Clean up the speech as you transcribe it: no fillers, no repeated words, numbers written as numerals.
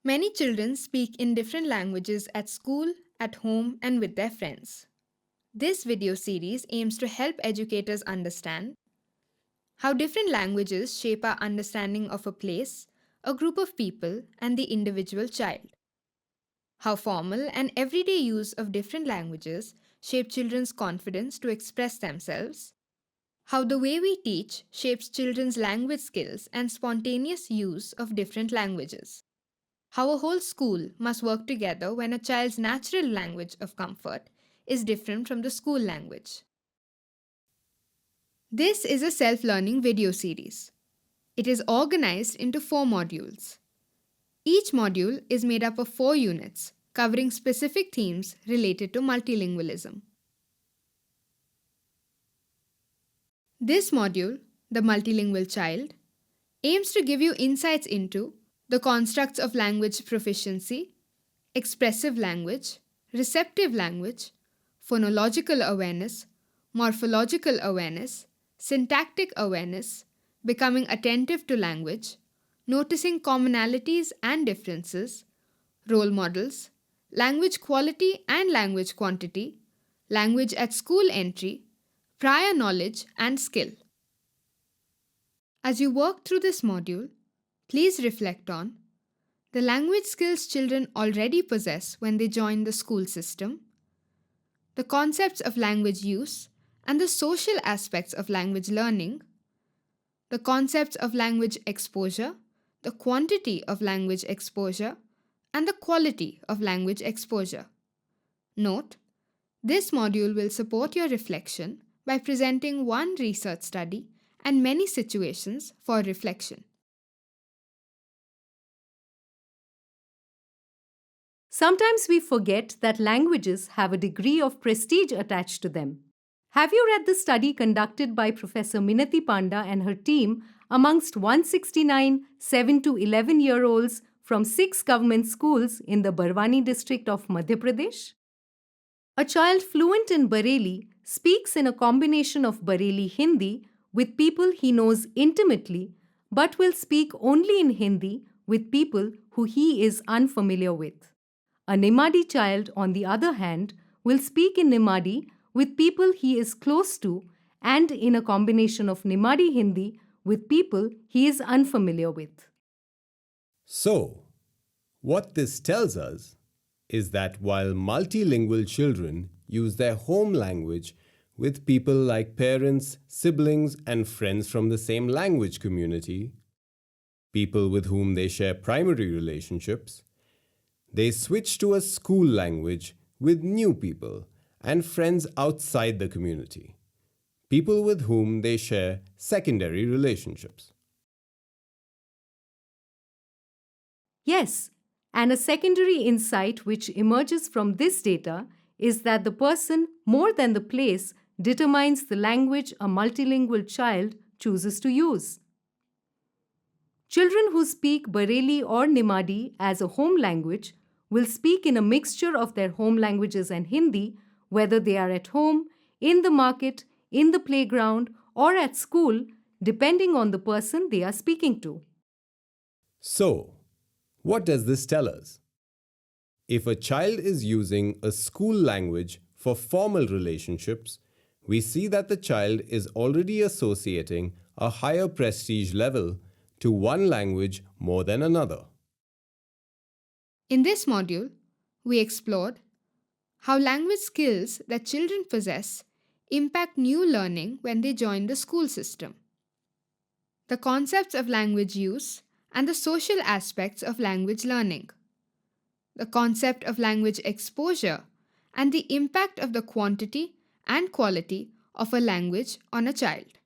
Many children speak in different languages at school, at home, and with their friends. This video series aims to help educators understand how different languages shape our understanding of a place, a group of people, and the individual child. How formal and everyday use of different languages shape children's confidence to express themselves. How the way we teach shapes children's language skills and spontaneous use of different languages. How a whole school must work together when a child's natural language of comfort is different from the school language. This is a self-learning video series. It is organized into 4 modules. Each module is made up of 4 units covering specific themes related to multilingualism. This module, The Multilingual Child, aims to give you insights into the constructs of language proficiency, expressive language, receptive language, phonological awareness, morphological awareness, syntactic awareness, becoming attentive to language, noticing commonalities and differences, role models, language quality and language quantity, language at school entry, prior knowledge and skill. As you work through this module, please reflect on the language skills children already possess when they join the school system, the concepts of language use and the social aspects of language learning, the concepts of language exposure, the quantity of language exposure, and the quality of language exposure. Note, this module will support your reflection by presenting one research study and many situations for reflection. Sometimes we forget that languages have a degree of prestige attached to them. Have you read the study conducted by Professor Minati Panda and her team amongst 169 7 to 11-year-olds from 6 government schools in the Barwani district of Madhya Pradesh? A child fluent in Bareilly speaks in a combination of Bareilly Hindi with people he knows intimately, but will speak only in Hindi with people who he is unfamiliar with. A Nimadi child, on the other hand, will speak in Nimadi with people he is close to and in a combination of Nimadi Hindi with people he is unfamiliar with. So, what this tells us is that while multilingual children use their home language with people like parents, siblings, and friends from the same language community, people with whom they share primary relationships, they switch to a school language with new people and friends outside the community, people with whom they share secondary relationships. Yes, and a secondary insight which emerges from this data is that the person more than the place determines the language a multilingual child chooses to use. Children who speak Bareilly or Nimadi as a home language will speak in a mixture of their home languages and Hindi, whether they are at home, in the market, in the playground, or at school, depending on the person they are speaking to. So, what does this tell us? If a child is using a school language for formal relationships, we see that the child is already associating a higher prestige level to one language more than another. In this module, we explored how language skills that children possess impact new learning when they join the school system, the concepts of language use and the social aspects of language learning, the concept of language exposure and the impact of the quantity and quality of a language on a child.